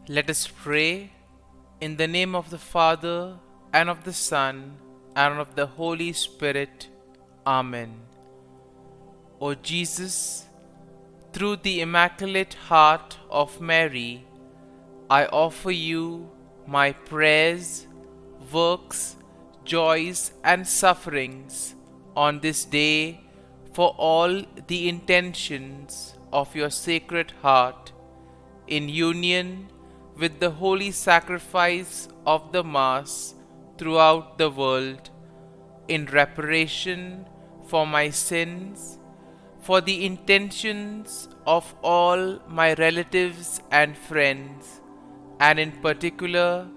Let us pray in the name of the Father, and of the Son, and of the Holy Spirit. Amen. O Jesus, through the Immaculate Heart of Mary, I offer you my prayers, works, joys, and sufferings on this day for all the intentions of your Sacred Heart, in union with the holy sacrifice of the Mass throughout the world, in reparation for my sins, for the intentions of all my relatives and friends, and in particular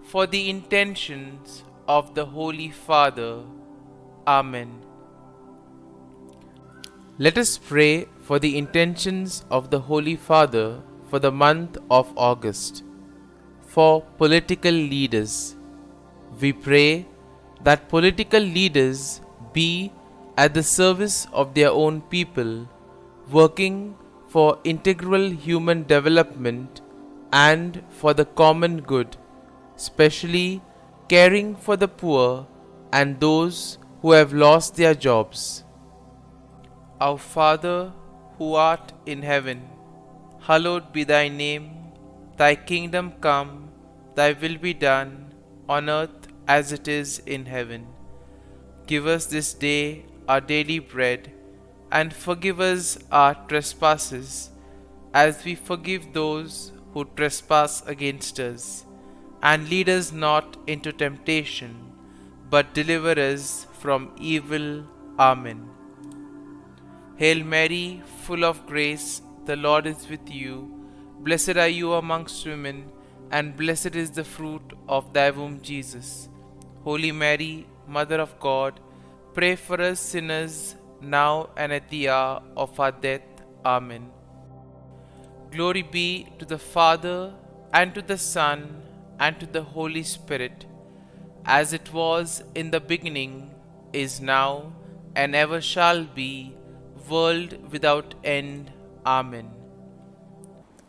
for the intentions of the Holy Father. Amen. Let us pray for the intentions of the Holy Father for the month of August. For political leaders, we pray that political leaders be at the service of their own people, working for integral human development and for the common good, especially caring for the poor and those who have lost their jobs. Our Father, who art in heaven, hallowed be thy name. Thy kingdom come, thy will be done, on earth as it is in heaven. Give us this day our daily bread, and forgive us our trespasses, as we forgive those who trespass against us. And lead us not into temptation, but deliver us from evil. Amen. Hail Mary, full of grace, the Lord is with you. Blessed are you amongst women, and blessed is the fruit of thy womb, Jesus. Holy Mary, Mother of God, pray for us sinners, now and at the hour of our death. Amen. Glory be to the Father, and to the Son, and to the Holy Spirit, as it was in the beginning, is now, and ever shall be, world without end. Amen.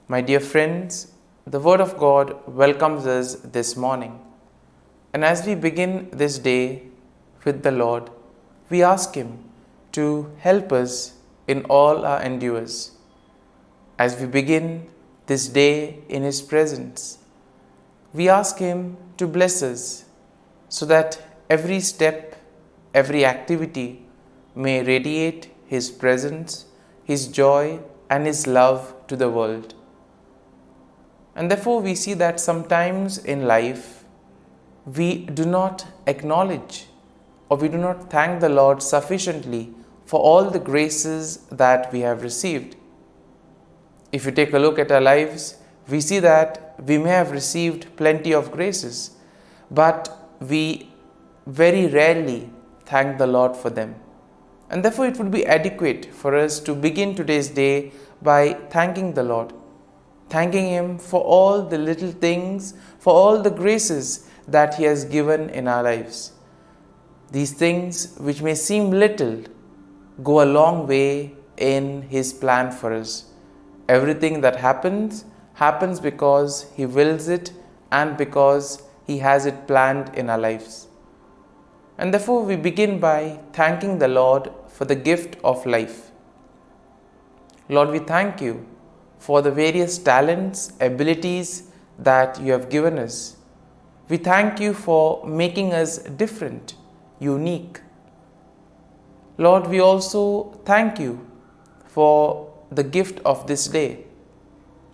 My dear friends, the Word of God welcomes us this morning. And as we begin this day with the Lord, we ask Him to help us in all our endeavors. As we begin this day in His presence, we ask Him to bless us so that every step, every activity may radiate His presence, His joy, and His love to the world. And therefore we see that sometimes in life we do not acknowledge or we do not thank the Lord sufficiently for all the graces that we have received. If you take a look at our lives, we see that we may have received plenty of graces, but we very rarely thank the Lord for them. And therefore it would be adequate for us to begin today's day by thanking the Lord. Thanking Him for all the little things, for all the graces that He has given in our lives. These things which may seem little go a long way in His plan for us. Everything that happens because He wills it and because He has it planned in our lives. And therefore we begin by thanking the Lord for the gift of life. Lord, we thank You for the various talents, abilities that You have given us. We thank You for making us different, unique. Lord, we also thank You for the gift of this day,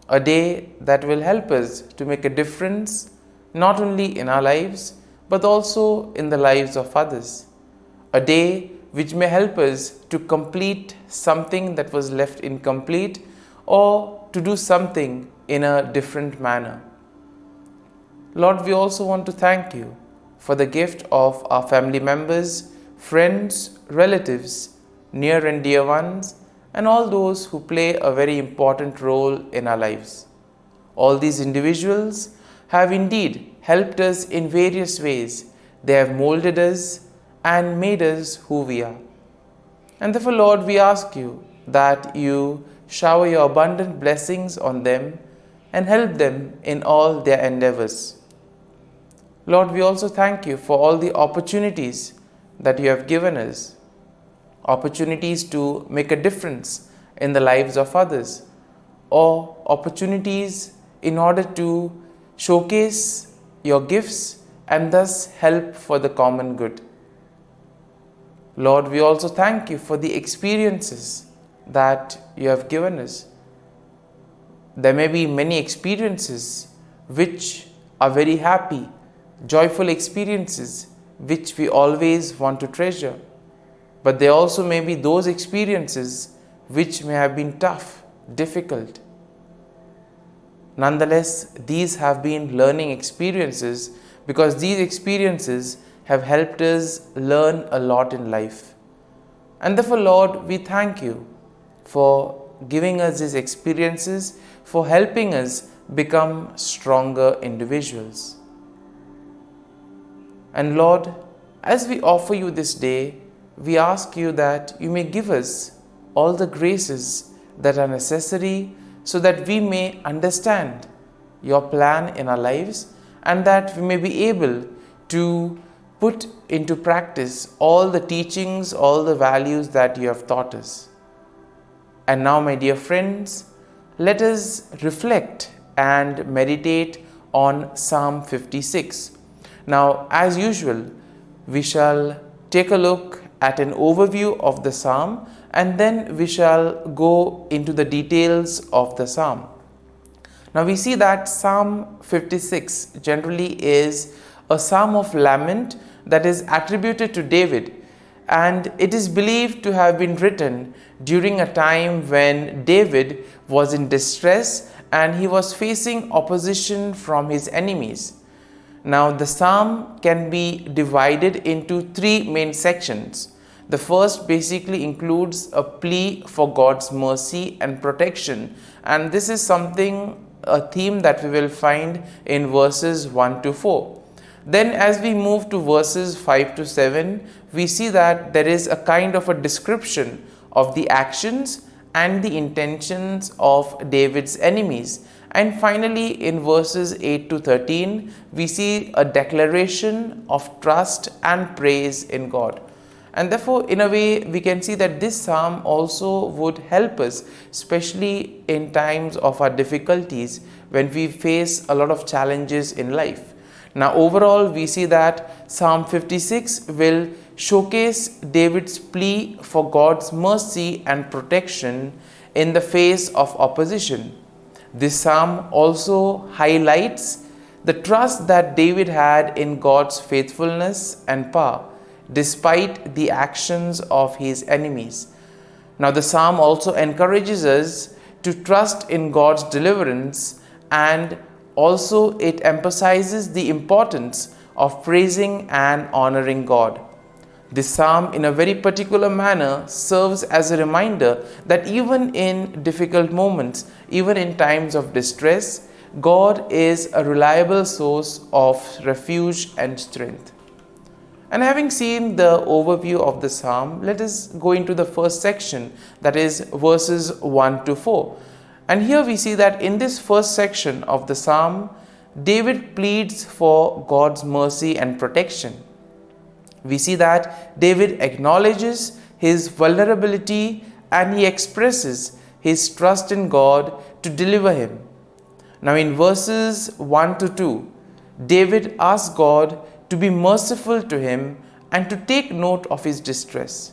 a day that will help us to make a difference not only in our lives but also in the lives of others, a day which may help us to complete something that was left incomplete or to do something in a different manner. Lord, we also want to thank You for the gift of our family members, friends, relatives, near and dear ones, and all those who play a very important role in our lives. All these individuals have indeed helped us in various ways. They have molded us and made us who we are. And therefore, Lord, we ask You that You shower Your abundant blessings on them, and help them in all their endeavors. Lord, we also thank you for all the opportunities that you have given us, opportunities to make a difference in the lives of others, or opportunities in order to showcase your gifts and thus help for the common good. Lord, we also thank you for the experiences that you have given us. There may be many experiences which are very happy, joyful experiences which we always want to treasure. But there also may be those experiences which may have been tough, difficult. Nonetheless, these have been learning experiences because these experiences have helped us learn a lot in life. And therefore, Lord, we thank you for giving us these experiences, for helping us become stronger individuals. And Lord, as we offer you this day, we ask you that you may give us all the graces that are necessary so that we may understand your plan in our lives and that we may be able to put into practice all the teachings, all the values that you have taught us. And now, my dear friends, let us reflect and meditate on Psalm 56. Now, as usual, we shall take a look at an overview of the psalm and then we shall go into the details of the psalm. Now, we see that Psalm 56 generally is a psalm of lament that is attributed to David, and it is believed to have been written during a time when David was in distress and he was facing opposition from his enemies. Now, the psalm can be divided into three main sections. The first basically includes a plea for God's mercy and protection, and this is a theme that we will find in verses 1 to 4. Then as we move to verses 5 to 7, we see that there is a kind of a description of the actions and the intentions of David's enemies. And finally, in verses 8 to 13, we see a declaration of trust and praise in God. And therefore, in a way, we can see that this psalm also would help us, especially in times of our difficulties when we face a lot of challenges in life. Now, overall, we see that Psalm 56 will showcase David's plea for God's mercy and protection in the face of opposition. This psalm also highlights the trust that David had in God's faithfulness and power, despite the actions of his enemies. Now, the psalm also encourages us to trust in God's deliverance, and also it emphasizes the importance of praising and honoring God. This psalm, in a very particular manner, serves as a reminder that even in difficult moments, even in times of distress, God is a reliable source of refuge and strength. And having seen the overview of the psalm, let us go into the first section, that is verses 1 to 4. And here we see that in this first section of the psalm, David pleads for God's mercy and protection. We see that David acknowledges his vulnerability and he expresses his trust in God to deliver him. Now, in verses 1 to 2, David asks God to be merciful to him and to take note of his distress.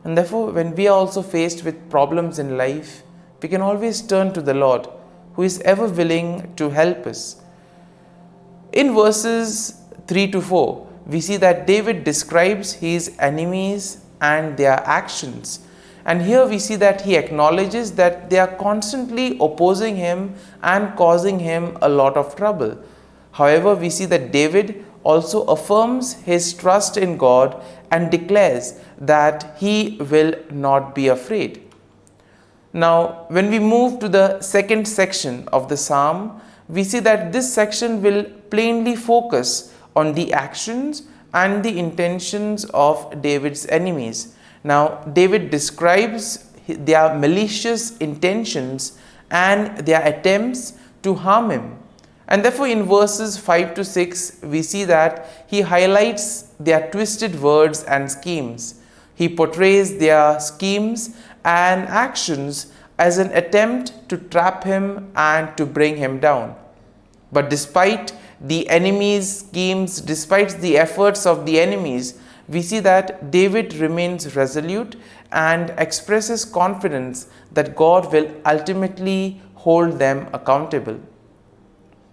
And therefore, when we are also faced with problems in life, we can always turn to the Lord, who is ever willing to help us. In verses 3 to 4, we see that David describes his enemies and their actions. And here we see that he acknowledges that they are constantly opposing him and causing him a lot of trouble. However, we see that David also affirms his trust in God and declares that he will not be afraid. Now, when we move to the second section of the psalm, we see that this section will plainly focus on the actions and the intentions of David's enemies. Now, David describes their malicious intentions and their attempts to harm him. And therefore, in verses 5 to 6, we see that he highlights their twisted words and schemes. He portrays their schemes and actions as an attempt to trap him and to bring him down. But despite the enemy's schemes, despite the efforts of the enemies, we see that David remains resolute and expresses confidence that God will ultimately hold them accountable.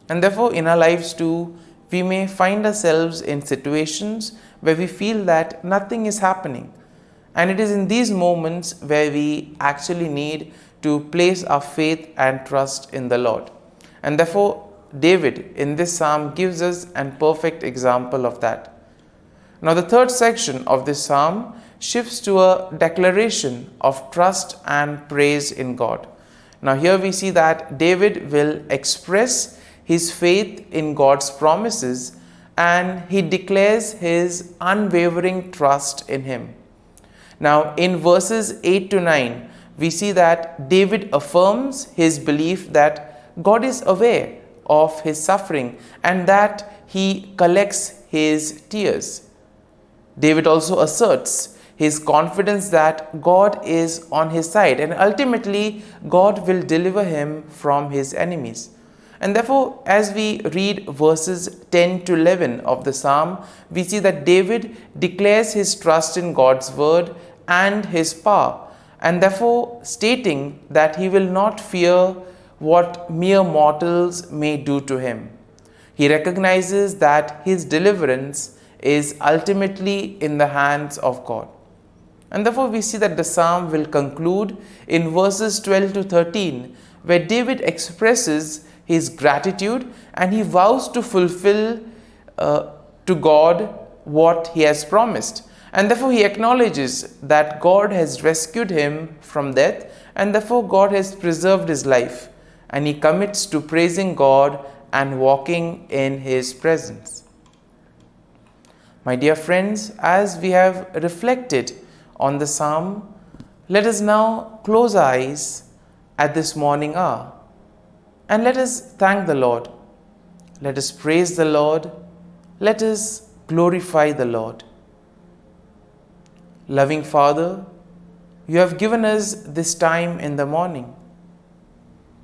And therefore, in our lives too, we may find ourselves in situations where we feel that nothing is happening. And it is in these moments where we actually need to place our faith and trust in the Lord. And therefore, David in this psalm gives us a perfect example of that. Now, the third section of this psalm shifts to a declaration of trust and praise in God. Now, here we see that David will express his faith in God's promises and he declares his unwavering trust in him. Now, in verses 8 to 9, we see that David affirms his belief that God is aware of his suffering and that he collects his tears. David also asserts his confidence that God is on his side and ultimately God will deliver him from his enemies. And therefore, as we read verses 10 to 11 of the psalm, we see that David declares his trust in God's word and his power, and therefore stating that he will not fear what mere mortals may do to him. He recognizes that his deliverance is ultimately in the hands of God. And therefore we see that the psalm will conclude in verses 12 to 13, where David expresses his gratitude and he vows to fulfill to God what he has promised. And therefore he acknowledges that God has rescued him from death and therefore God has preserved his life. And he commits to praising God and walking in his presence. My dear friends, as we have reflected on the psalm, let us now close our eyes at this morning hour and let us thank the Lord. Let us praise the Lord. Let us glorify the Lord. Loving Father, you have given us this time in the morning.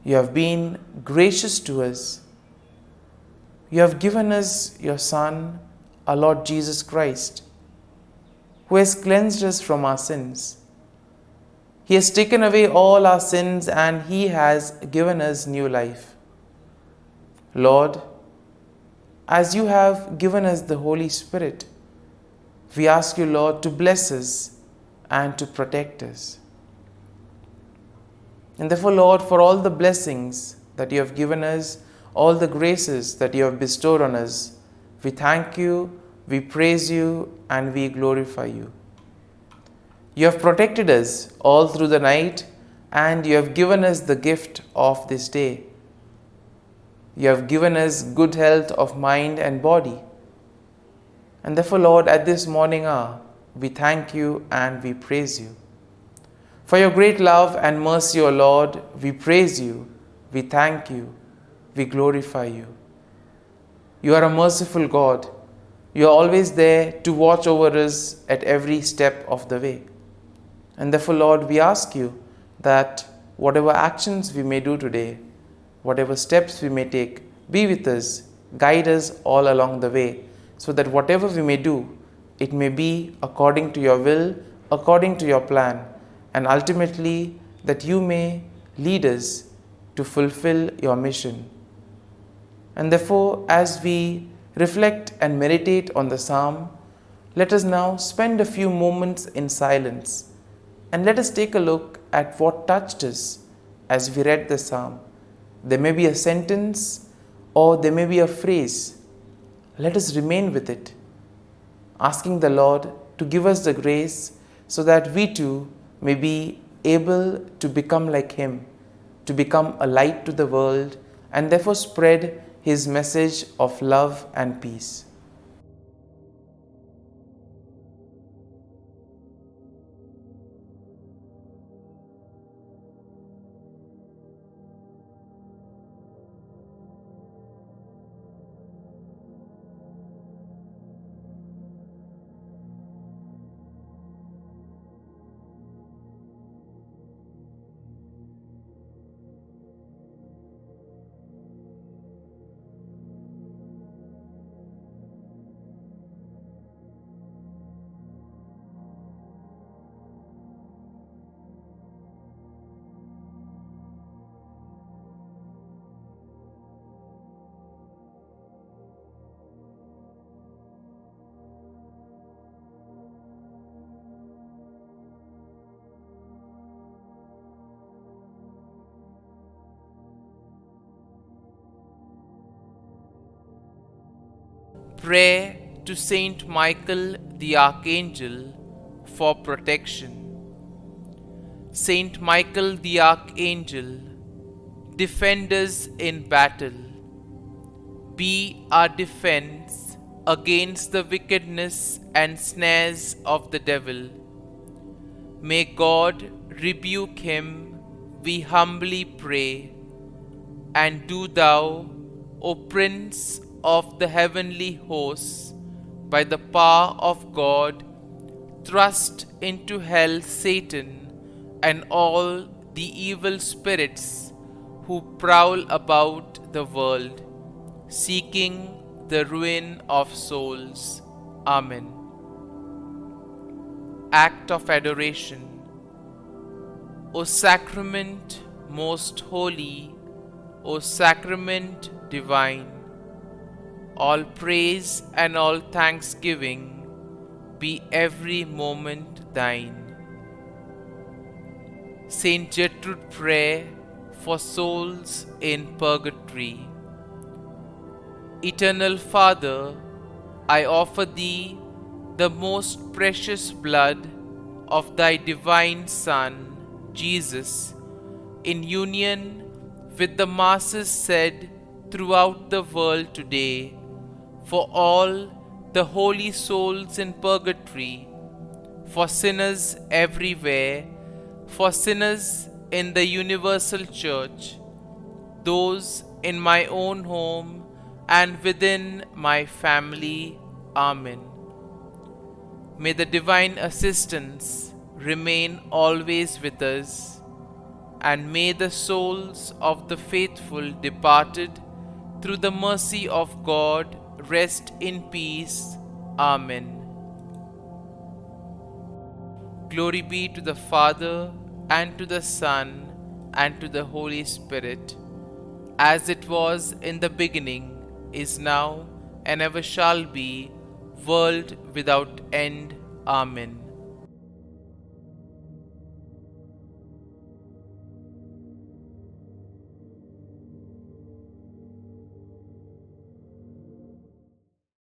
You have been gracious to us. You have given us your Son, our Lord Jesus Christ, who has cleansed us from our sins. He has taken away all our sins and He has given us new life. Lord, as you have given us the Holy Spirit, we ask you, Lord, to bless us and to protect us. And therefore, Lord, for all the blessings that you have given us, all the graces that you have bestowed on us, we thank you, we praise you, and we glorify you. You have protected us all through the night, and you have given us the gift of this day. You have given us good health of mind and body. And therefore, Lord, at this morning hour, we thank you and we praise you. For your great love and mercy, O Lord, we praise you, we thank you, we glorify you. You are a merciful God. You are always there to watch over us at every step of the way. And therefore, Lord, we ask you that whatever actions we may do today, whatever steps we may take, be with us, guide us all along the way, so that whatever we may do, it may be according to your will, according to your plan, and ultimately that you may lead us to fulfill your mission. And therefore, as we reflect and meditate on the psalm, let us now spend a few moments in silence and let us take a look at what touched us as we read the psalm. There may be a sentence or there may be a phrase. Let us remain with it, asking the Lord to give us the grace so that we too may be able to become like Him, to become a light to the world and therefore spread His message of love and peace. Prayer to Saint Michael the Archangel for protection. Saint Michael the Archangel, defend us in battle. Be our defense against the wickedness and snares of the devil. May God rebuke him, we humbly pray. And do thou, O Prince of the heavenly hosts, by the power of God, thrust into hell Satan and all the evil spirits who prowl about the world, seeking the ruin of souls. Amen. Act of Adoration. O Sacrament most holy, O Sacrament divine, all praise and all thanksgiving be every moment thine. Saint Gertrude Prayer for souls in purgatory. Eternal Father, I offer Thee the most precious blood of Thy divine Son, Jesus, in union with the masses said throughout the world today, for all the holy souls in purgatory, for sinners everywhere, for sinners in the universal church, those in my own home and within my family. Amen. May the divine assistance remain always with us, and may the souls of the faithful departed through the mercy of God rest in peace. Amen. Glory be to the Father, and to the Son, and to the Holy Spirit, as it was in the beginning, is now, and ever shall be, world without end. Amen.